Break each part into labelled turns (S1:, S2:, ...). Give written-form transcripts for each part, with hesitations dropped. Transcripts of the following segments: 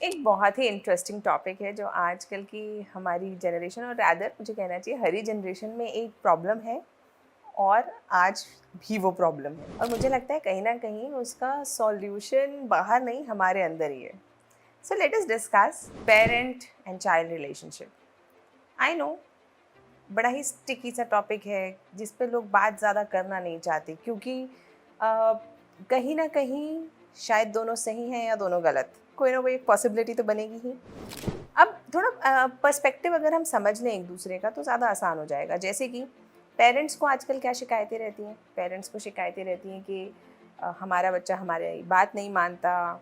S1: एक बहुत ही interesting topic है जो आजकल की हमारी जनरेशन और रैदर मुझे कहना चाहिए हरी जनरेशन में एक प्रॉब्लम है और आज भी वो प्रॉब्लम है और मुझे लगता है कहीं ना कहीं उसका सॉल्यूशन बाहर नहीं हमारे अंदर ही है। सो let us discuss parent and child relationship. I know बड़ा ही स्टिकी सा टॉपिक है जिस पे लोग बात ज़्यादा करना नहीं चाहते क्योंकि अ, कहीं ना कहीं शायद दोनों सही हैं या दोनों गलत, कोई ना कोई एक पॉसिबिलिटी तो बनेगी ही। अब थोड़ा पर्सपेक्टिव अगर हम समझ लें एक दूसरे का तो ज़्यादा आसान हो जाएगा। जैसे कि पेरेंट्स को आजकल क्या शिकायतें रहती हैं, पेरेंट्स को शिकायतें रहती हैं कि हमारा बच्चा हमारी बात नहीं मानता।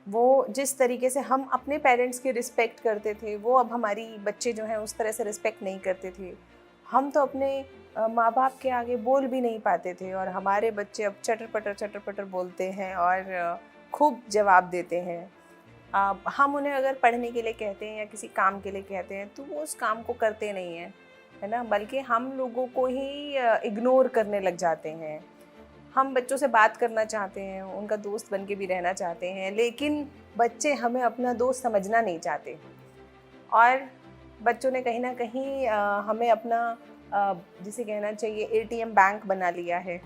S1: वो जिस तरीके से हम अपने पेरेंट्स की रिस्पेक्ट करते थे वो अब हमारी बच्चे जो हैं उस तरह से रिस्पेक्ट नहीं करते थे। हम तो अपने माँ बाप के आगे बोल भी नहीं पाते थे और हमारे बच्चे अब चटर पटर बोलते हैं और खूब जवाब देते हैं। हम उन्हें अगर पढ़ने के लिए कहते हैं या किसी काम के लिए कहते हैं तो वो उस काम को करते नहीं हैं, है ना, बल्कि हम लोगों को ही इग्नोर करने लग जाते हैं। हम बच्चों से बात करना चाहते हैं, उनका दोस्त बन के भी रहना चाहते हैं, लेकिन बच्चे हमें अपना दोस्त समझना नहीं चाहते। और बच्चों ने कहीं ना कहीं हमें अपना जिसे कहना चाहिए एटीएम बैंक बना लिया है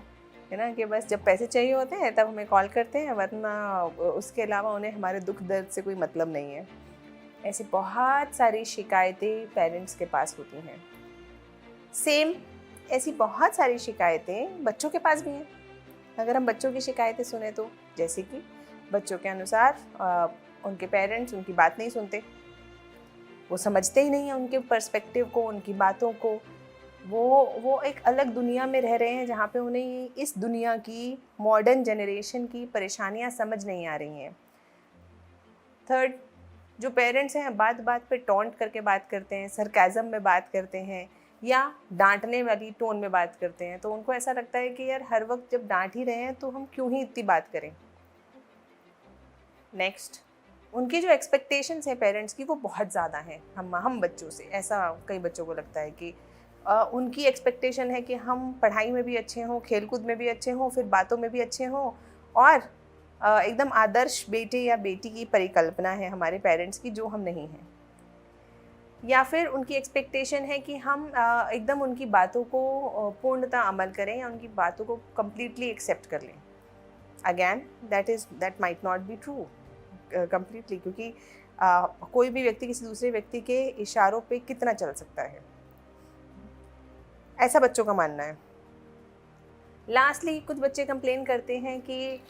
S1: ना, कि बस जब पैसे चाहिए होते हैं तब हमें कॉल करते हैं, वरना उसके अलावा उन्हें हमारे दुख दर्द से कोई मतलब नहीं है। ऐसी बहुत सारी शिकायतें पेरेंट्स के पास होती हैं। सेम ऐसी बहुत सारी शिकायतें बच्चों के पास भी हैं। अगर हम बच्चों की शिकायतें सुने तो जैसे कि बच्चों के अनुसार उनके पेरेंट्स उनकी बात नहीं सुनते, वो समझते ही नहीं हैं उनके पर्सपेक्टिव को, उनकी बातों को। वो एक अलग दुनिया में रह रहे हैं जहाँ पे उन्हें इस दुनिया की मॉडर्न जनरेशन की परेशानियाँ समझ नहीं आ रही हैं। थर्ड, जो पेरेंट्स हैं बात बात पे टॉन्ट करके बात करते हैं, सरकाज़म में बात करते हैं या डांटने वाली टोन में बात करते हैं, तो उनको ऐसा लगता है कि यार हर वक्त जब डांट ही रहे हैं तो हम क्यों ही इतनी बात करें। नेक्स्ट, उनकी जो एक्सपेक्टेशंस हैं पेरेंट्स की वो बहुत ज़्यादा हैं हम बच्चों से। ऐसा कई बच्चों को लगता है कि उनकी एक्सपेक्टेशन है कि हम पढ़ाई में भी अच्छे हों, खेलकूद में भी अच्छे हों, फिर बातों में भी अच्छे हों और एकदम आदर्श बेटे या बेटी की परिकल्पना है हमारे पेरेंट्स की जो हम नहीं हैं। या फिर उनकी एक्सपेक्टेशन है कि हम एकदम उनकी बातों को पूर्णतः अमल करें या उनकी बातों को कम्प्लीटली एक्सेप्ट कर लें। Again that might not be true completely, क्योंकि कोई भी व्यक्ति किसी दूसरे व्यक्ति के इशारों पे कितना चल सकता है, ऐसा बच्चों का मानना है। लास्टली कुछ बच्चे कंप्लेन करते हैं कि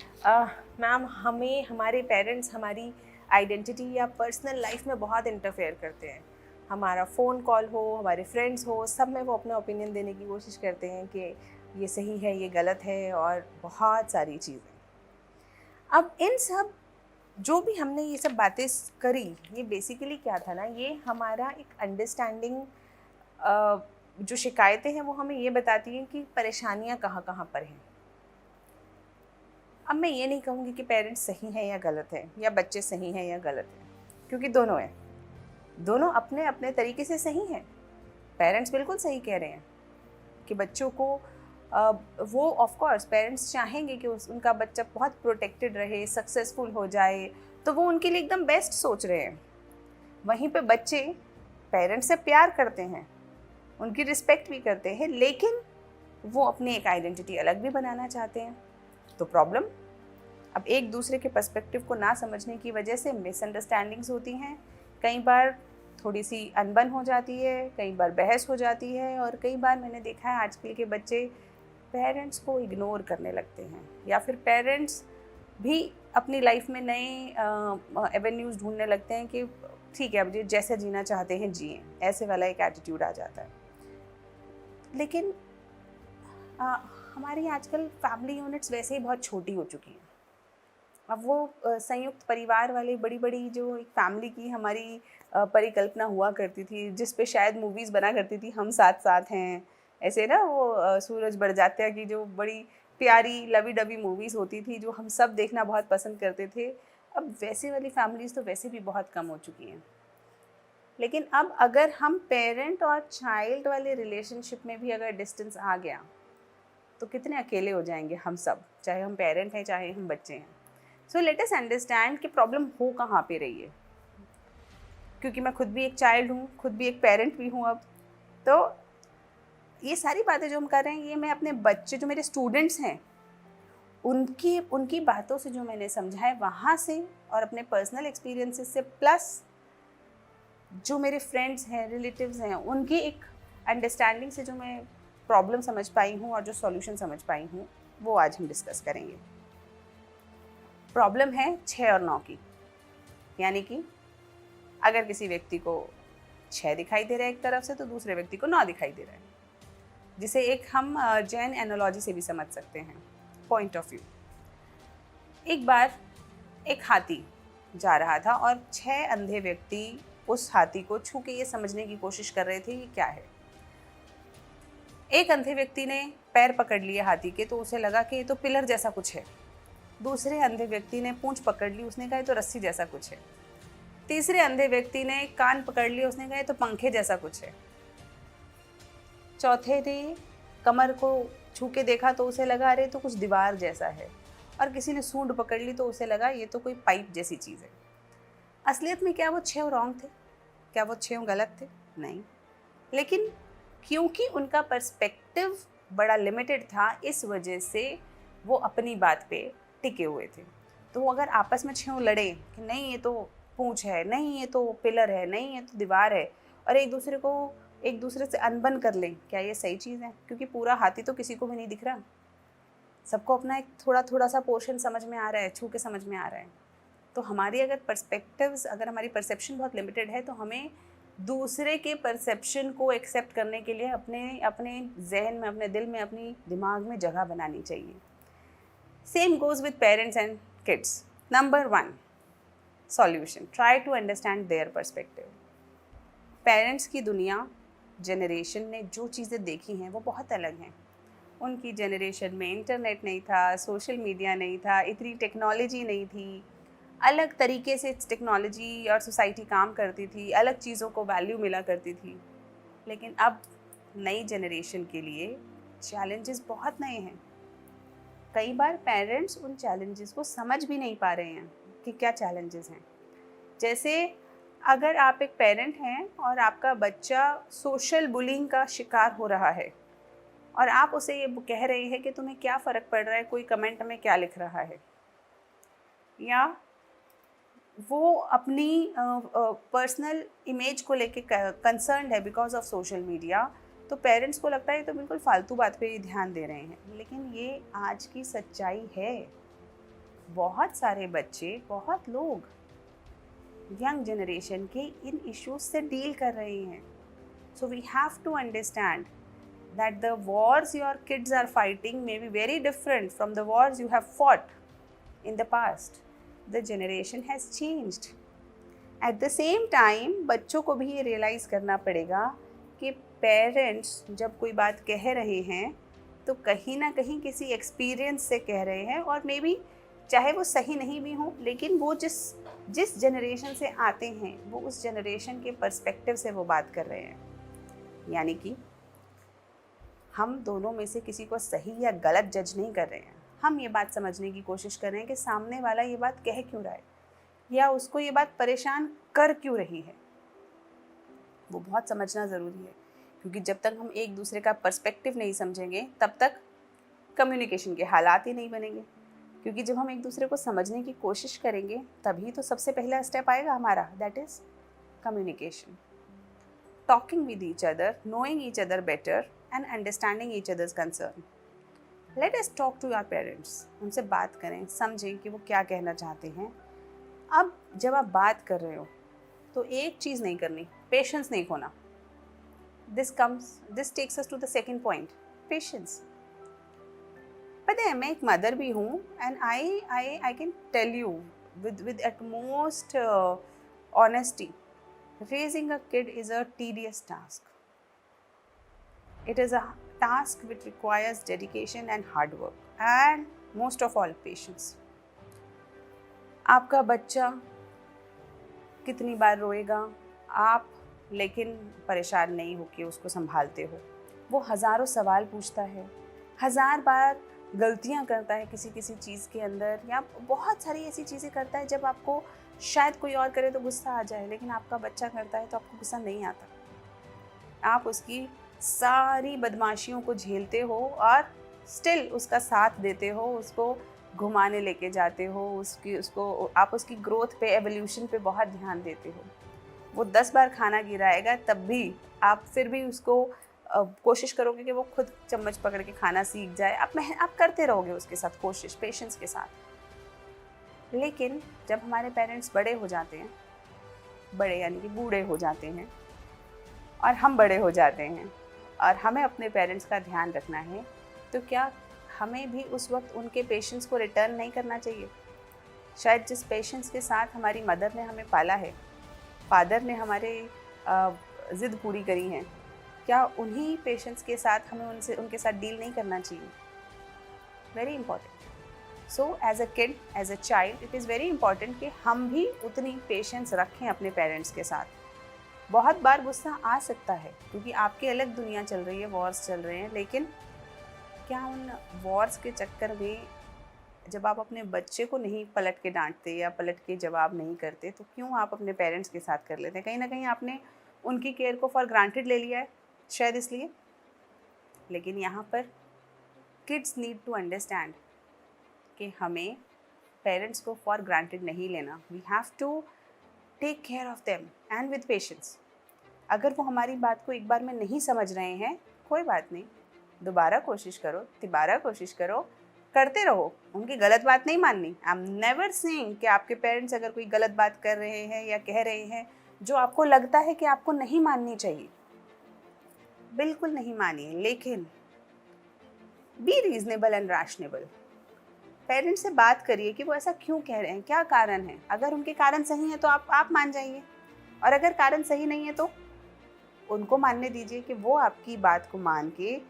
S1: मैम हमें हमारे पेरेंट्स हमारी आइडेंटिटी या पर्सनल लाइफ में बहुत इंटरफेयर करते हैं। हमारा फ़ोन कॉल हो, हमारे फ्रेंड्स हो, सब में वो अपना ओपिनियन देने की कोशिश करते हैं कि ये सही है, ये गलत है और बहुत सारी चीज़ें। अब इन सब जो भी हमने ये सब बातें करी, ये बेसिकली क्या था ना, ये हमारा एक अंडरस्टैंडिंग, जो शिकायतें हैं वो हमें ये बताती हैं कि परेशानियाँ कहाँ कहाँ पर हैं। अब मैं ये नहीं कहूँगी कि पेरेंट्स सही हैं या गलत हैं या बच्चे सही हैं या गलत हैं, क्योंकि दोनों हैं, दोनों अपने अपने तरीके से सही हैं। पेरेंट्स बिल्कुल सही कह रहे हैं कि बच्चों को वो ऑफ कोर्स पेरेंट्स चाहेंगे कि उनका बच्चा बहुत प्रोटेक्टेड रहे, सक्सेसफुल हो जाए, तो वो उनके लिए एकदम बेस्ट सोच रहे हैं। वहीं पे बच्चे पेरेंट्स से प्यार करते हैं, उनकी रिस्पेक्ट भी करते हैं, लेकिन वो अपनी एक आइडेंटिटी अलग भी बनाना चाहते हैं। तो प्रॉब्लम, अब एक दूसरे के पर्सपेक्टिव को ना समझने की वजह से मिसअंडरस्टैंडिंग्स होती हैं, कई बार थोड़ी सी अनबन हो जाती है, कई बार बहस हो जाती है और कई बार मैंने देखा है आजकल के बच्चे पेरेंट्स को इग्नोर करने लगते हैं या फिर पेरेंट्स भी अपनी लाइफ में नए एवेन्यूज़ ढूंढने लगते हैं कि ठीक है अब ये जैसे जीना चाहते हैं जिए, ऐसे वाला एक एटीट्यूड आ जाता है। लेकिन हमारी आजकल फैमिली यूनिट्स वैसे ही बहुत छोटी हो चुकी हैं। अब वो संयुक्त परिवार वाली बड़ी बड़ी जो एक फैमिली की हमारी परिकल्पना हुआ करती थी, जिस पे शायद मूवीज़ बना करती थी, हम साथ साथ हैं, ऐसे ना वो सूरज बड़जात्या की जो बड़ी प्यारी लवी डबी मूवीज़ होती थी जो हम सब देखना बहुत पसंद करते थे, अब वैसे वाली फैमिलीज़ तो वैसे भी बहुत कम हो चुकी हैं। लेकिन अब अगर हम पेरेंट और चाइल्ड वाले रिलेशनशिप में भी अगर डिस्टेंस आ गया तो कितने अकेले हो जाएंगे हम सब, चाहे हम पेरेंट हैं चाहे हम बच्चे हैं। सो लेट अस अंडरस्टैंड कि प्रॉब्लम हो कहाँ पे रही है।
S2: क्योंकि मैं खुद भी एक चाइल्ड हूँ, खुद भी एक पेरेंट भी हूँ अब। तो ये सारी बातें जो हम कर रहे हैं, ये मैं अपने बच्चे, जो मेरे स्टूडेंट्स हैं, उनकी उनकी बातों से जो मैंने समझा है वहाँ से, और अपने पर्सनल एक्सपीरियंसेस से, प्लस जो मेरे फ्रेंड्स हैं, रिलेटिव्स हैं, उनकी एक अंडरस्टैंडिंग से जो मैं प्रॉब्लम समझ पाई हूँ और जो सॉल्यूशन समझ पाई हूँ, वो आज हम डिस्कस करेंगे। प्रॉब्लम है 6 और 9 की, यानी कि अगर किसी व्यक्ति को 6 दिखाई दे रहा है एक तरफ से, तो दूसरे व्यक्ति को 9 दिखाई दे रहा है, जिसे एक हम जैन एनालॉजी से भी समझ सकते हैं, पॉइंट ऑफ व्यू। एक बार एक हाथी जा रहा था और 6 अंधे व्यक्ति उस हाथी को छू के ये समझने की कोशिश कर रहे थे कि क्या है। एक अंधे व्यक्ति ने पैर पकड़ लिए हाथी के, तो उसे लगा कि ये तो पिलर जैसा कुछ है। दूसरे अंधे व्यक्ति ने पूंछ पकड़ ली, उसने कहा ये तो रस्सी जैसा कुछ है। तीसरे अंधे व्यक्ति ने कान पकड़ लिए, उसने कहा ये तो पंखे जैसा कुछ है। चौथे ने कमर को छू के देखा, तो उसे लगा अरे तो कुछ दीवार जैसा है। और किसी ने सूंड पकड़ ली, तो उसे लगा ये तो कोई पाइप जैसी चीज़ है। असलियत में क्या वो 6 रॉन्ग थे? क्या वो 6 गलत थे? नहीं। लेकिन क्योंकि उनका पर्सपेक्टिव बड़ा लिमिटेड था, इस वजह से वो अपनी बात पे टिके हुए थे। तो वो अगर आपस में 6 लड़े कि नहीं ये तो पूंछ है, नहीं ये तो पिलर है, नहीं ये तो दीवार है, और एक दूसरे से अनबन कर लें, क्या ये सही चीज़ है? क्योंकि पूरा हाथी तो किसी को भी नहीं दिख रहा, सबको अपना एक थोड़ा थोड़ा सा पोर्शन समझ में आ रहा है, छू के समझ में आ रहा है। तो हमारी अगर पर्सपेक्टिव्स, अगर हमारी परसेप्शन बहुत लिमिटेड है, तो हमें दूसरे के परसेप्शन को एक्सेप्ट करने के लिए अपने अपने जहन में, अपने दिल में, अपनी दिमाग में जगह बनानी चाहिए। Same goes with parents and kids. Number 1 solution, try to understand their perspective. Parents की दुनिया, जनरेशन ने जो चीज़ें देखी हैं वो बहुत अलग हैं। उनकी जनरेशन में इंटरनेट नहीं था, सोशल मीडिया नहीं था, इतनी टेक्नोलॉजी नहीं थी, अलग तरीके से टेक्नोलॉजी और सोसाइटी काम करती थी, अलग चीज़ों को वैल्यू मिला करती थी। लेकिन अब नई जनरेशन के लिए चैलेंजेस बहुत नए हैं। कई बार पेरेंट्स उन चैलेंजेस को समझ भी नहीं पा रहे हैं कि क्या चैलेंजेस हैं। जैसे अगर आप एक पेरेंट हैं और आपका बच्चा सोशल बुलिंग का शिकार हो रहा है, और आप उसे ये कह रहे हैं कि तुम्हें क्या फ़र्क पड़ रहा है कोई कमेंट में क्या लिख रहा है, या वो अपनी पर्सनल इमेज को लेके कंसर्न्ड है बिकॉज ऑफ सोशल मीडिया, तो पेरेंट्स को लगता है तो बिल्कुल फालतू बात पे ही ध्यान दे रहे हैं। लेकिन ये आज की सच्चाई है। बहुत सारे बच्चे, बहुत लोग यंग जनरेशन के इन इश्यूज से डील कर रहे हैं। So we have to understand that the wars your kids are fighting may be very different from the wars you have fought in the past. The generation has changed. At the same time, बच्चों को भी ये realise करना पड़ेगा कि parents जब कोई बात कह रहे हैं तो कहीं ना कहीं किसी एक्सपीरियंस से कह रहे हैं, और मे बी चाहे वो सही नहीं भी हो, लेकिन वो जिस जनरेशन से आते हैं वो उस जनरेशन के पर्सपेक्टिव से वो बात कर रहे हैं। यानी कि हम दोनों में से किसी को सही या गलत जज नहीं कर रहे हैं। हम ये बात समझने की कोशिश कर रहे हैं कि सामने वाला ये बात कह क्यों रहा है, या उसको ये बात परेशान कर क्यों रही है। वो बहुत समझना ज़रूरी है, क्योंकि जब तक हम एक दूसरे का पर्सपेक्टिव नहीं समझेंगे तब तक कम्युनिकेशन के हालात ही नहीं बनेंगे। क्योंकि जब हम एक दूसरे को समझने की कोशिश करेंगे तभी तो सबसे पहला स्टेप आएगा हमारा, that is communication. Talking with each other, knowing each other better and understanding each other's concern. Let us talk to our parents. उनसे बात करें, समझें कि वो क्या कहना चाहते हैं। अब जब आप बात कर रहे हो तो एक चीज़ नहीं करनी, पेशेंस नहीं खोना। This takes us to the second point, patience. पता है मैं एक मदर भी हूँ, and I can tell you with utmost honesty, raising a kid is a tedious task. It is a task which requires dedication and hard work, and most of all patience. आपका बच्चा कितनी बार रोएगा, आप लेकिन परेशान नहीं होकर उसको संभालते हो। वो हज़ारों सवाल पूछता है, 1000 बार गलतियां करता है किसी चीज़ के अंदर, या बहुत सारी ऐसी चीज़ें करता है जब आपको शायद कोई और करे तो गुस्सा आ जाए, लेकिन आपका बच्चा करता है तो आपको गुस्सा नहीं आता। आप उसकी सारी बदमाशियों को झेलते हो और स्टिल उसका साथ देते हो, उसको घुमाने लेके जाते हो, उसको आप उसकी ग्रोथ पे, एवोल्यूशन पे बहुत ध्यान देते हो। वो 10 बार खाना गिराएगा तब भी आप फिर भी उसको कोशिश करोगे कि वो खुद चम्मच पकड़ के खाना सीख जाए। आप करते रहोगे उसके साथ कोशिश, पेशेंस के साथ। लेकिन जब हमारे पेरेंट्स बड़े हो जाते हैं, बड़े यानी कि बूढ़े हो जाते हैं, और हम बड़े हो जाते हैं और हमें अपने पेरेंट्स का ध्यान रखना है, तो क्या हमें भी उस वक्त उनके पेशेंस को रिटर्न नहीं करना चाहिए? शायद जिस पेशेंस के साथ हमारी मदर ने हमें पाला है, फादर ने हमारे ज़िद पूरी करी हैं, क्या उन्हीं पेशेंस के साथ हमें उनके साथ डील नहीं करना चाहिए? Very important. So as a kid, as a child, it is very important कि हम भी उतनी पेशेंस रखें अपने पेरेंट्स के साथ। बहुत बार गुस्सा आ सकता है क्योंकि आपकी अलग दुनिया चल रही है, वॉर्स चल रहे हैं, लेकिन क्या उन वॉर्स के चक्कर में जब आप अपने बच्चे को नहीं पलट के डांटते या पलट के जवाब नहीं करते, तो क्यों आप अपने पेरेंट्स के साथ कर लेते हैं? कहीं ना कहीं आपने उनकी केयर को फॉर ग्रांटेड ले लिया है, शायद इसलिए। लेकिन यहाँ पर किड्स नीड टू अंडरस्टैंड कि हमें पेरेंट्स को फॉर ग्रांटेड नहीं लेना। We have to take care of them and with patience. अगर वो हमारी बात को एक बार में नहीं समझ रहे हैं, कोई बात नहीं, दोबारा कोशिश करो, तिबारा कोशिश करो, करते रहो। उनकी गलत बात नहीं माननी। आई एम नेवर सेइंग कि आपके पेरेंट्स अगर कोई गलत बात कर रहे हैं या कह रहे हैं जो आपको लगता है कि आपको नहीं माननी चाहिए, बिल्कुल नहीं मानिए, लेकिन बी रीजनेबल एंड रैशनेबल। पेरेंट्स से बात करिए कि वो ऐसा क्यों कह रहे हैं, क्या कारण है। अगर उनके कारण सही है तो आप मान जाइए, और अगर कारण सही नहीं है तो उनको मानने दीजिए कि वो आपकी बात को मान के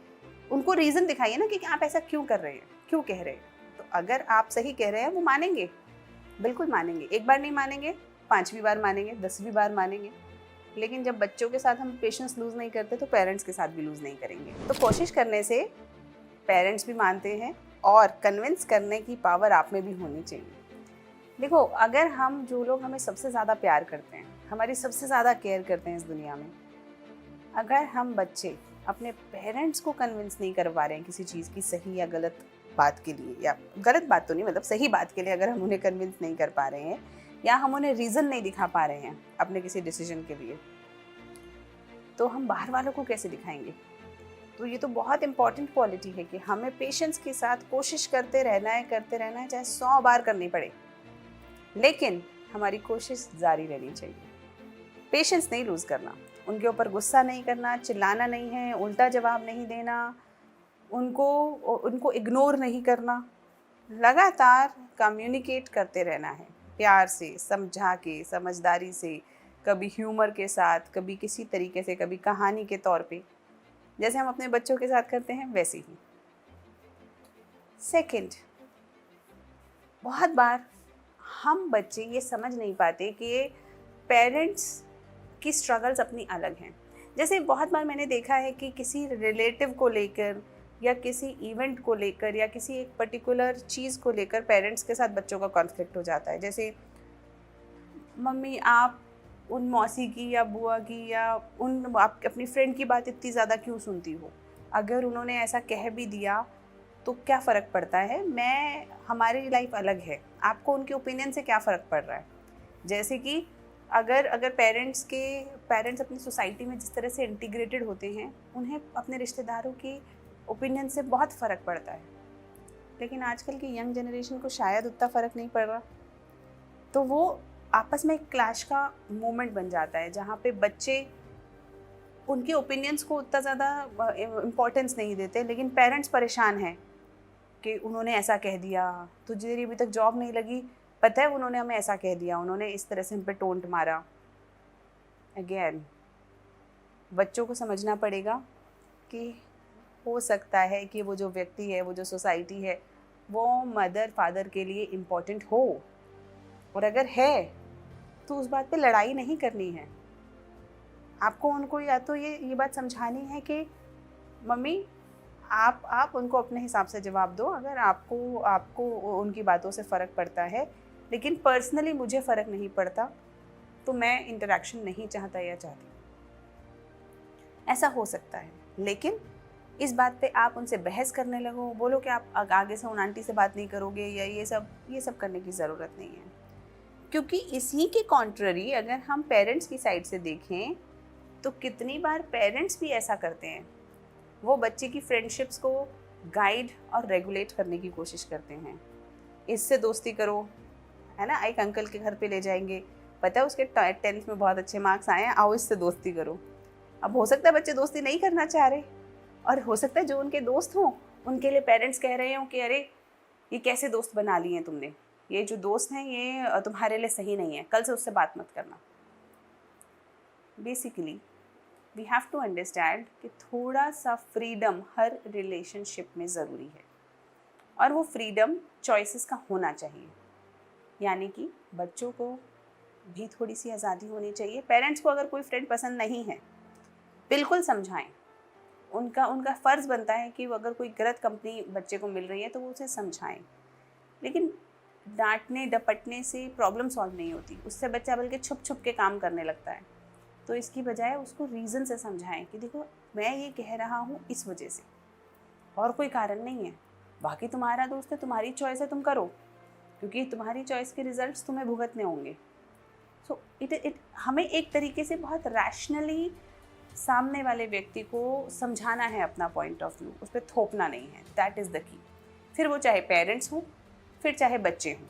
S2: उनको रीज़न दिखाइए ना कि आप ऐसा क्यों कर रहे हैं, क्यों कह रहे हैं। तो अगर आप सही कह रहे हैं, वो मानेंगे, बिल्कुल मानेंगे। एक बार नहीं मानेंगे, 5वीं बार मानेंगे, 10वीं बार मानेंगे। लेकिन जब बच्चों के साथ हम पेशेंस लूज़ नहीं करते तो पेरेंट्स के साथ भी लूज़ नहीं करेंगे। तो कोशिश करने से पेरेंट्स भी मानते हैं और कन्विंस करने की पावर आप में भी होनी चाहिए। देखो, अगर हम, जो लोग हमें सबसे ज़्यादा प्यार करते हैं, हमारी सबसे ज़्यादा केयर करते हैं इस दुनिया में, अगर हम बच्चे अपने पेरेंट्स को कन्विंस नहीं कर पा रहे हैं किसी चीज़ की सही या गलत बात के लिए, या गलत बात तो नहीं, मतलब सही बात के लिए अगर हम उन्हें कन्विंस नहीं कर पा रहे हैं, या हम उन्हें रीज़न नहीं दिखा पा रहे हैं अपने किसी डिसीजन के लिए, तो हम बाहर वालों को कैसे दिखाएंगे? तो ये तो बहुत इंपॉर्टेंट क्वालिटी है कि हमें पेशेंस के साथ कोशिश करते रहना है, चाहे 100 बार करनी पड़े, लेकिन हमारी कोशिश जारी रहनी चाहिए। पेशेंस नहीं लूज़ करना, उनके ऊपर गुस्सा नहीं करना, चिल्लाना नहीं है, उल्टा जवाब नहीं देना, उनको इग्नोर नहीं करना, लगातार कम्युनिकेट करते रहना है, प्यार से, समझा के, समझदारी से, कभी ह्यूमर के साथ, कभी किसी तरीके से, कभी कहानी के तौर पे, जैसे हम अपने बच्चों के साथ करते हैं वैसे ही। सेकंड, बहुत बार हम बच्चे ये समझ नहीं पाते कि पेरेंट्स की स्ट्रगल्स अपनी अलग हैं। जैसे बहुत बार मैंने देखा है कि किसी रिलेटिव को लेकर या किसी इवेंट को लेकर या किसी एक पर्टिकुलर चीज़ को लेकर पेरेंट्स के साथ बच्चों का कॉन्फ्लिक्ट हो जाता है। जैसे, मम्मी आप उन मौसी की या बुआ की या आप अपनी फ्रेंड की बात इतनी ज़्यादा क्यों सुनती हो? अगर उन्होंने ऐसा कह भी दिया तो क्या फ़र्क पड़ता है? हमारी लाइफ अलग है, आपको उनके ओपिनियन से क्या फ़र्क पड़ रहा है? जैसे कि अगर पेरेंट्स अपनी सोसाइटी में जिस तरह से इंटीग्रेटेड होते हैं, उन्हें अपने रिश्तेदारों की ओपिनियन से बहुत फ़र्क पड़ता है, लेकिन आजकल की यंग जनरेशन को शायद उतना फ़र्क नहीं पड़ रहा। तो वो आपस में एक क्लैश का मोमेंट बन जाता है, जहाँ पे बच्चे उनके ओपिनियंस को उतना ज़्यादा इम्पोर्टेंस नहीं देते, लेकिन पेरेंट्स परेशान हैं कि उन्होंने ऐसा कह दिया, तुझे अभी तक जॉब नहीं लगी, पता है उन्होंने हमें ऐसा कह दिया, उन्होंने इस तरह से हम पे टोंट मारा। अगेन, बच्चों को समझना पड़ेगा कि हो सकता है कि वो जो व्यक्ति है, वो जो सोसाइटी है, वो मदर फादर के लिए इम्पोर्टेंट हो, और अगर है तो उस बात पे लड़ाई नहीं करनी है। आपको उनको या तो ये बात समझानी है कि मम्मी आप उनको अपने हिसाब से जवाब दो, अगर आपको उनकी बातों से फ़र्क पड़ता है लेकिन पर्सनली मुझे फ़र्क नहीं पड़ता, तो मैं इंटरेक्शन नहीं चाहता या चाहती। ऐसा हो सकता है, लेकिन इस बात पे आप उनसे बहस करने लगो, बोलो कि आप आगे से उन आंटी से बात नहीं करोगे या ये सब करने की ज़रूरत नहीं है। क्योंकि इसी के कॉन्ट्ररी अगर हम पेरेंट्स की साइड से देखें तो कितनी बार पेरेंट्स भी ऐसा करते हैं, वो बच्चे की फ्रेंडशिप्स को गाइड और रेगुलेट करने की कोशिश करते हैं। इससे दोस्ती करो, है ना, एक अंकल के घर पे ले जाएंगे, पता है उसके 10th में बहुत अच्छे मार्क्स आए हैं, आओ इससे दोस्ती करो। अब हो सकता है बच्चे दोस्ती नहीं करना चाह रहे, और हो सकता है जो उनके दोस्त हों उनके लिए पेरेंट्स कह रहे हों कि अरे ये कैसे दोस्त बना लिए हैं तुमने, ये जो दोस्त हैं ये तुम्हारे लिए सही नहीं है, कल से उससे बात मत करना। Basically we have to understand कि थोड़ा सा फ्रीडम हर रिलेशनशिप में ज़रूरी है, और वो फ्रीडम चॉइसेस का होना चाहिए। यानी कि बच्चों को भी थोड़ी सी आज़ादी होनी चाहिए। पेरेंट्स को अगर कोई फ्रेंड पसंद नहीं है, बिल्कुल समझाएं। उनका फ़र्ज़ बनता है कि वो अगर कोई गलत कंपनी बच्चे को मिल रही है तो वो उसे समझाएं। लेकिन डांटने डपटने से प्रॉब्लम सॉल्व नहीं होती, उससे बच्चा बल्कि छुप छुप के काम करने लगता है। तो इसकी बजाय उसको रीज़न से समझाएं कि देखो मैं ये कह रहा हूँ इस वजह से, और कोई कारण नहीं है। बाकी तुम्हारा दोस्त है, तुम्हारी चॉइस है, तुम करो, क्योंकि तुम्हारी चॉइस के रिजल्ट्स तुम्हें भुगतने होंगे। सो हमें एक तरीके से बहुत रैशनली सामने वाले व्यक्ति को समझाना है अपना पॉइंट ऑफ व्यू, उस पर थोपना नहीं है। That is the key. फिर वो चाहे पेरेंट्स हों फिर चाहे बच्चे हों,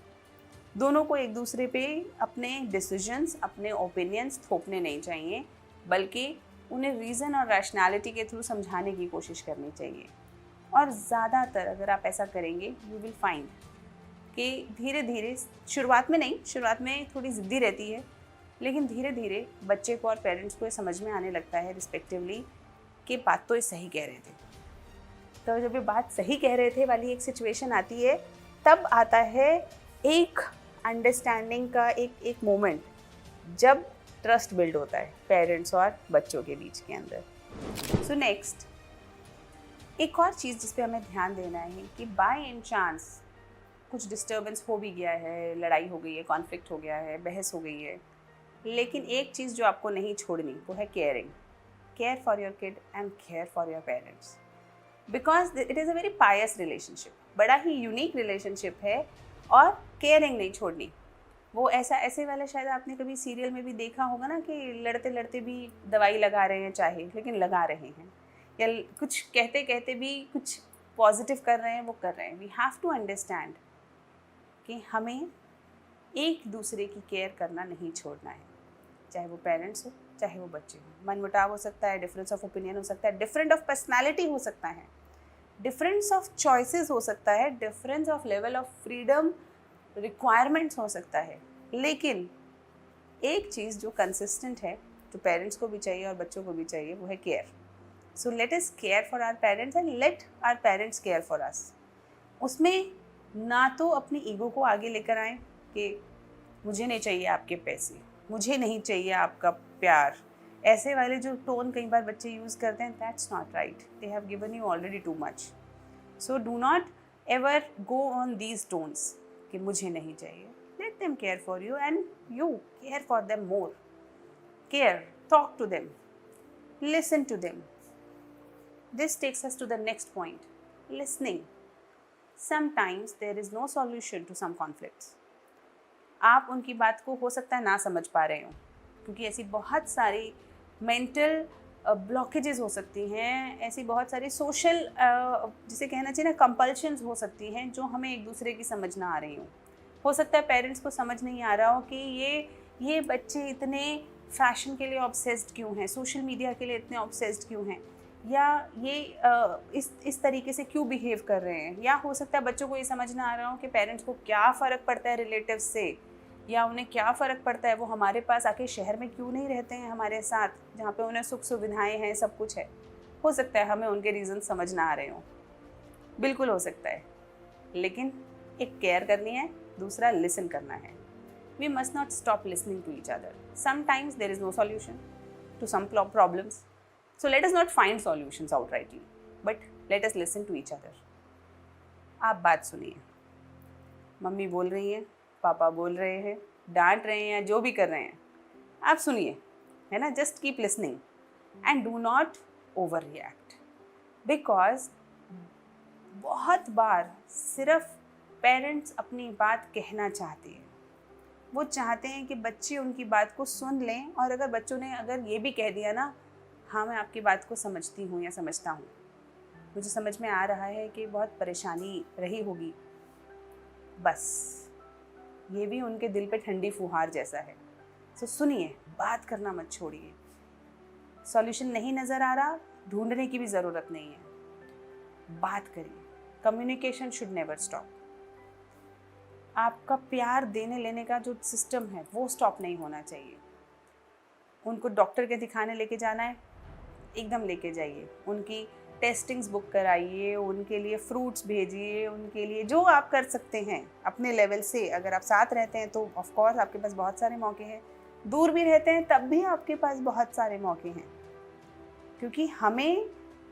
S2: दोनों को एक दूसरे पे अपने डिसीजंस, अपने ओपिनियंस थोपने नहीं चाहिए, बल्कि उन्हें रीज़न और रैशनैलिटी के थ्रू समझाने की कोशिश करनी चाहिए। और ज़्यादातर अगर आप ऐसा करेंगे यू विल फाइंड कि धीरे धीरे, शुरुआत में थोड़ी ज़िद्दी रहती है, लेकिन धीरे धीरे बच्चे को और पेरेंट्स को ये समझ में आने लगता है रिस्पेक्टिवली कि बात तो ये सही कह रहे थे। तो जब ये बात सही कह रहे थे वाली एक सिचुएशन आती है, तब आता है एक अंडरस्टैंडिंग का एक मोमेंट, जब ट्रस्ट बिल्ड होता है पेरेंट्स और बच्चों के बीच के अंदर। सो नेक्स्ट एक और चीज़ जिस पे हमें ध्यान देना है कि बाय एन चांस कुछ डिस्टर्बेंस हो भी गया है, लड़ाई हो गई है, कॉन्फ्लिक्ट हो गया है, बहस हो गई है, लेकिन एक चीज़ जो आपको नहीं छोड़नी वो है caring. Care for your kid and care for your parents, because it is a very Payas relationship, बड़ा ही यूनिक रिलेशनशिप है, और केयरिंग नहीं छोड़नी। वो ऐसे वाला शायद आपने कभी सीरियल में भी देखा होगा ना, कि लड़ते लड़ते भी दवाई लगा रहे हैं चाहे, लेकिन लगा रहे हैं, या कुछ कहते कहते भी कुछ पॉजिटिव कर रहे हैं, वो कर रहे हैं। वी हैव टू अंडरस्टैंड कि हमें एक दूसरे की केयर करना नहीं छोड़ना है, चाहे वो पेरेंट्स हो चाहे वो बच्चे हो। मनमुटाव हो सकता है, डिफरेंस ऑफ ओपिनियन हो सकता है, डिफरेंट ऑफ पर्सनैलिटी हो सकता है, डिफरेंस ऑफ चॉइसेस हो सकता है, difference of level of freedom requirements हो सकता है, लेकिन एक चीज़ जो कंसिस्टेंट है, जो पेरेंट्स को भी चाहिए और बच्चों को भी चाहिए, वो है care. So let us care for our parents and let our parents care for us. उसमें ना तो अपनी ईगो को आगे लेकर आएँ कि मुझे नहीं चाहिए आपके पैसे, मुझे नहीं चाहिए आपका प्यार, ऐसे वाले जो टोन कई बार बच्चे यूज़ करते हैं, that's not right. They have given you already too much, so do not ever go on these tones कि मुझे नहीं चाहिए। Let them care for you and you care for them more. Care, talk to them, listen to them. This takes us to the next point, listening. Sometimes there is no solution to some conflicts. आप उनकी बात को हो सकता है ना समझ पा रहे हो, क्योंकि ऐसी बहुत सारी मेंटल ब्लॉकेजेस हो सकती हैं, ऐसी बहुत सारी सोशल जिसे कहना चाहिए ना कंपल्शंस हो सकती हैं, जो हमें एक दूसरे की समझ ना आ रही हो सकता है पेरेंट्स को समझ नहीं आ रहा हो कि ये बच्चे इतने फैशन के लिए ऑब्सेस्ड क्यों हैं, सोशल मीडिया के लिए इतने ऑब्सेस्ड क्यों हैं, या ये इस तरीके से क्यों बिहेव कर रहे हैं। या हो सकता है बच्चों को ये समझ ना आ रहा हो कि पेरेंट्स को क्या फ़र्क पड़ता है रिलेटिव्स से, या उन्हें क्या फ़र्क पड़ता है वो हमारे पास आके शहर में क्यों नहीं रहते हैं हमारे साथ, जहाँ पे उन्हें सुख सुविधाएं हैं, सब कुछ है। हो सकता है हमें उनके रीज़न समझ ना आ रहे हों, बिल्कुल हो सकता है, लेकिन एक केयर करनी है, दूसरा लिसन करना है। We must not stop listening to each other. Sometimes there is no solution to some problems, so let us not find solutions outrightly, but let us listen to each other. आप बात सुनिए, mummy बोल रही हैं, पापा बोल रहे हैं, डांट रहे हैं या जो भी कर रहे हैं, आप सुनिए, है ना, just keep listening and do not over react. Because बहुत बार सिर्फ पेरेंट्स अपनी बात कहना चाहते हैं, वो चाहते हैं कि बच्चे उनकी बात को सुन लें, और अगर बच्चों ने अगर ये भी कह दिया ना, हाँ मैं आपकी बात को समझती हूँ या समझता हूँ, मुझे समझ में आ रहा है कि बहुत परेशानी रही होगी, बस ये भी उनके दिल पे ठंडी फुहार जैसा है। तो सुनिए, बात करना मत छोड़िए। सॉल्यूशन नहीं नज़र आ रहा, ढूंढने की भी ज़रूरत नहीं है, बात करिए। Communication should never stop. आपका प्यार देने लेने का जो सिस्टम है वो स्टॉप नहीं होना चाहिए। उनको डॉक्टर के दिखाने लेके जाना है, एकदम लेके जाइए। उनकी टेस्टिंग्स बुक कराइए, उनके लिए फ्रूट्स भेजिए, उनके लिए जो आप कर सकते हैं अपने लेवल से। अगर आप साथ रहते हैं तो ऑफ कोर्स आपके पास बहुत सारे मौके हैं, दूर भी रहते हैं तब भी आपके पास बहुत सारे मौके हैं। क्योंकि हमें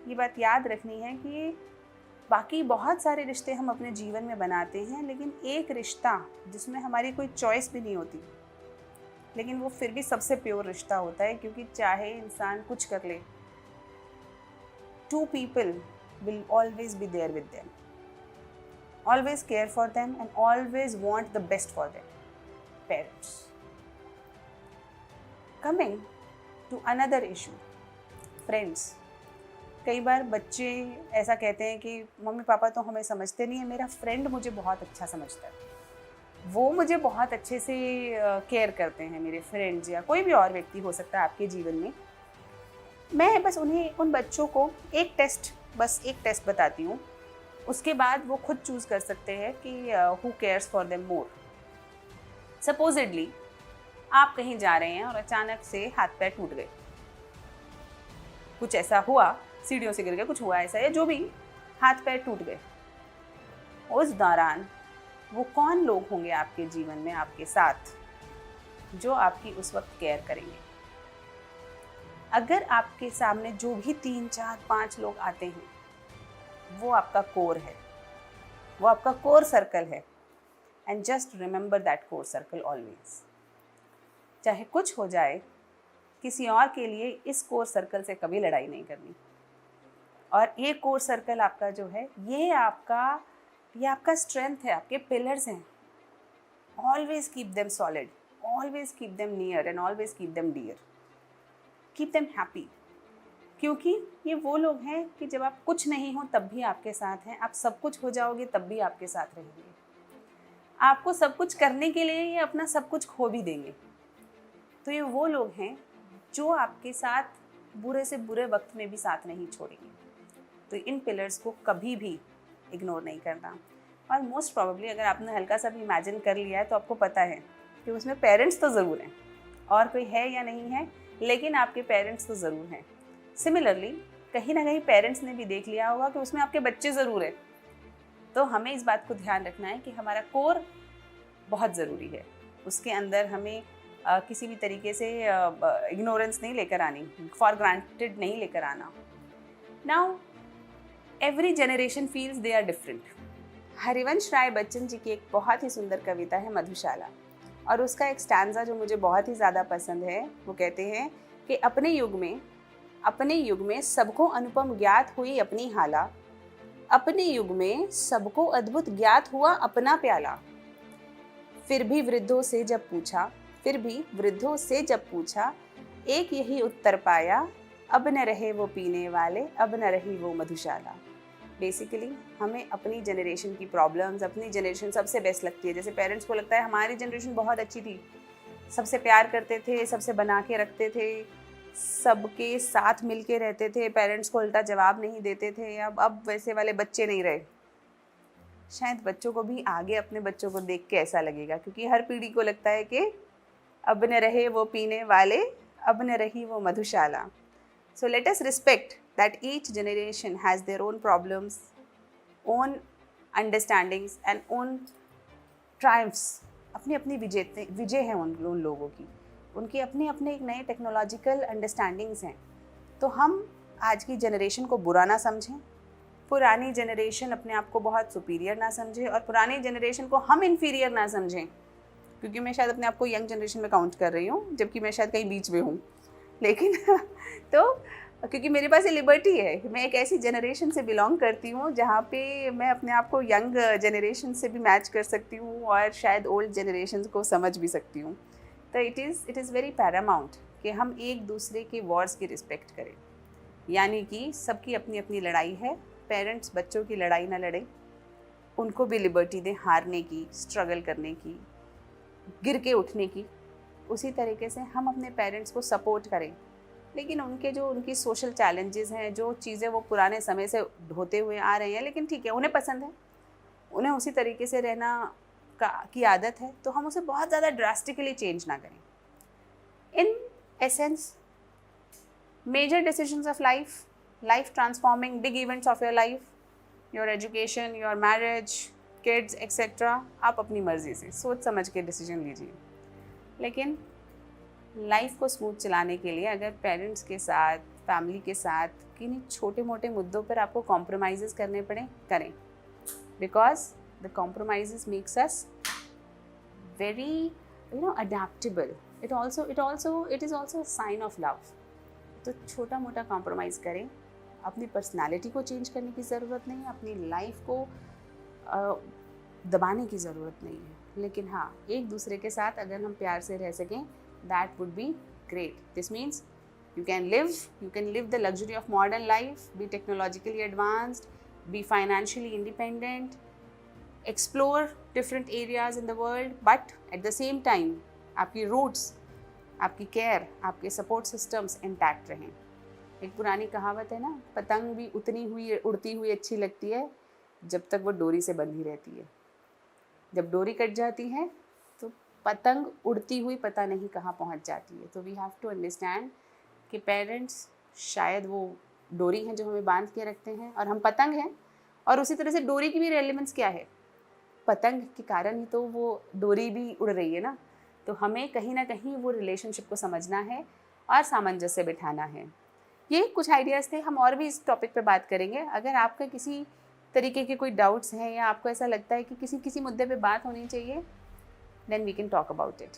S2: ये बात याद रखनी है कि बाकी बहुत सारे रिश्ते हम अपने जीवन में बनाते हैं, लेकिन एक रिश्ता जिसमें हमारी कोई चॉइस भी नहीं होती, लेकिन वो फिर भी सबसे प्योर रिश्ता होता है। क्योंकि चाहे इंसान कुछ कर ले, two people will always be there with them, always care for them and always want the best for them. Parents. Coming to another issue, friends. कई बार बच्चे ऐसा कहते हैं कि मम्मी पापा तो हमें समझते नहीं है, मेरा फ्रेंड मुझे बहुत अच्छा समझता है, वो मुझे बहुत अच्छे से केयर करते हैं, मेरे फ्रेंड्स या कोई भी और व्यक्ति हो सकता है आपके जीवन में। मैं बस उन बच्चों को एक टेस्ट बताती हूँ, उसके बाद वो खुद चूज़ कर सकते हैं कि who cares for them more. Supposedly आप कहीं जा रहे हैं और अचानक से हाथ पैर टूट गए, कुछ ऐसा हुआ, सीढ़ियों से गिर गए, कुछ हुआ ऐसा, या जो भी, हाथ पैर टूट गए। उस दौरान वो कौन लोग होंगे आपके जीवन में आपके साथ जो आपकी उस वक्त केयर करेंगे? अगर आपके सामने जो भी 3, 4, 5 लोग आते हैं, वो आपका कोर है, वो आपका कोर सर्कल है। And just remember that core circle always. चाहे कुछ हो जाए, किसी और के लिए इस कोर सर्कल से कभी लड़ाई नहीं करनी। और ये कोर सर्कल आपका जो है, ये आपका स्ट्रेंथ है, आपके पिलर्स हैं। Always keep them solid, always keep them near and always keep them dear, keep them happy. क्योंकि ये वो लोग हैं कि जब आप कुछ नहीं हो तब भी आपके साथ हैं, आप सब कुछ हो जाओगे तब भी आपके साथ रहेंगे। आपको सब कुछ करने के लिए ये अपना सब कुछ खो भी देंगे। तो ये वो लोग हैं जो आपके साथ बुरे से बुरे वक्त में भी साथ नहीं छोड़ेंगे। तो इन पिलर्स को कभी भी इग्नोर नहीं करना। और मोस्ट प्रॉबेबली अगर आपने हल्का सा भी इमेजिन कर लिया है तो आपको पता है कि उसमें पेरेंट्स तो ज़रूर हैं, और कोई है या नहीं है, लेकिन आपके पेरेंट्स तो ज़रूर हैं। सिमिलरली कहीं ना कहीं पेरेंट्स ने भी देख लिया होगा कि उसमें आपके बच्चे ज़रूर हैं। तो हमें इस बात को ध्यान रखना है कि हमारा कोर बहुत ज़रूरी है, उसके अंदर हमें किसी भी तरीके से इग्नोरेंस नहीं लेकर आनी, फॉर ग्रांटेड नहीं लेकर आना। Now every generation feels they are different. Harivansh Rai Bachchan ji की एक बहुत ही सुंदर कविता है मधुशाला, और उसका एक स्टैंजा जो मुझे बहुत ही ज़्यादा पसंद है, वो कहते हैं कि अपने युग में सबको अनुपम ज्ञात हुई अपनी हाला, अपने युग में सबको अद्भुत ज्ञात हुआ अपना प्याला। फिर भी वृद्धों से जब पूछा एक यही उत्तर पाया, अब न रहे वो पीने वाले, अब न रही वो मधुशाला। बेसिकली हमें अपनी जनरेशन की प्रॉब्लम्स, अपनी जनरेशन सबसे बेस्ट लगती है। जैसे पेरेंट्स को लगता है हमारी जनरेशन बहुत अच्छी थी, सबसे प्यार करते थे, सबसे बना के रखते थे, सबके साथ मिल के रहते थे, पेरेंट्स को उल्टा जवाब नहीं देते थे। अब वैसे वाले बच्चे नहीं रहे। शायद बच्चों को भी आगे अपने बच्चों को देख के ऐसा लगेगा, क्योंकि हर पीढ़ी को लगता है कि अब न रहे वो पीने वाले, अब न रही वो मधुशाला। So let us respect that each generation has their own problems, own understandings and own triumphs. अपनी अपनी विजय हैं उन लोगों की, उनके अपने अपने एक नए टेक्नोलॉजिकल अंडरस्टैंडिंग्स हैं। तो हम आज की जनरेशन को बुरा ना समझें, पुरानी जनरेशन अपने आप को बहुत सुपीरियर ना समझे, और पुरानी जनरेशन को हम इन्फीरियर ना समझें। क्योंकि मैं शायद अपने आप को यंग जनरेशन में काउंट कर रही हूँ, जबकि मैं शायद कहीं बीच में हूँ, लेकिन तो क्योंकि मेरे पास ये लिबर्टी है, मैं एक ऐसी जनरेशन से बिलोंग करती हूँ जहाँ पे मैं अपने आप को यंग जनरेशन से भी मैच कर सकती हूँ और शायद ओल्ड जनरेशन को समझ भी सकती हूँ। तो इट इज़ वेरी पैरामाउंट कि हम एक दूसरे के वॉर्स की रिस्पेक्ट करें, यानी कि सबकी अपनी अपनी लड़ाई है, पेरेंट्स बच्चों की लड़ाई ना लड़ें, उनको भी लिबर्टी दें हारने की, स्ट्रगल करने की, गिर के उठने की। उसी तरीके से हम अपने पेरेंट्स को सपोर्ट करें, लेकिन उनकी सोशल चैलेंजेस हैं, जो चीज़ें वो पुराने समय से होते हुए आ रहे हैं, लेकिन ठीक है, उन्हें पसंद है, उन्हें उसी तरीके से रहना की आदत है, तो हम उसे बहुत ज़्यादा ड्रास्टिकली चेंज ना करें। In essence, major decisions of life transforming big events of your life, your education, your marriage, kids etcetera, आप अपनी मर्ज़ी से सोच समझ के डिसीजन लीजिए। लेकिन लाइफ को स्मूथ चलाने के लिए अगर पेरेंट्स के साथ, फैमिली के साथ किन्हीं छोटे मोटे मुद्दों पर आपको कॉम्प्रोमाइज़ करने पड़े, करें, because the compromise makes us very adaptable. It is also sign of love. तो छोटा मोटा कॉम्प्रोमाइज़ करें, अपनी पर्सनैलिटी को चेंज करने की ज़रूरत नहीं है, अपनी लाइफ को दबाने की ज़रूरत नहीं है, लेकिन हाँ, एक दूसरे के साथ अगर हम प्यार से रह सकें, that would be great. This means you can live the luxury of modern life, be technologically advanced, be financially independent, explore different areas in the world, but at the same time आपकी roots, आपकी care, आपके support systems intact रहें। एक पुरानी कहावत है ना, पतंग भी उड़ती हुई अच्छी लगती है जब तक वो डोरी से बंधी रहती है, जब डोरी कट जाती है तो पतंग उड़ती हुई पता नहीं कहाँ पहुँच जाती है। तो वी हैव टू अंडरस्टैंड कि पेरेंट्स शायद वो डोरी हैं जो हमें बांध के रखते हैं, और हम पतंग हैं, और उसी तरह से डोरी की भी रेलेवेंस क्या है, पतंग के कारण ही तो वो डोरी भी उड़ रही है ना। तो हमें कहीं ना कहीं वो रिलेशनशिप को समझना है और सामंजस्य बिठाना है। ये कुछ आइडियाज़ थे, हम और भी इस टॉपिक पे बात करेंगे। अगर आपका किसी तरीके के कोई डाउट्स हैं या आपको ऐसा लगता है कि किसी मुद्दे पे बात होनी चाहिए, then we can talk about it.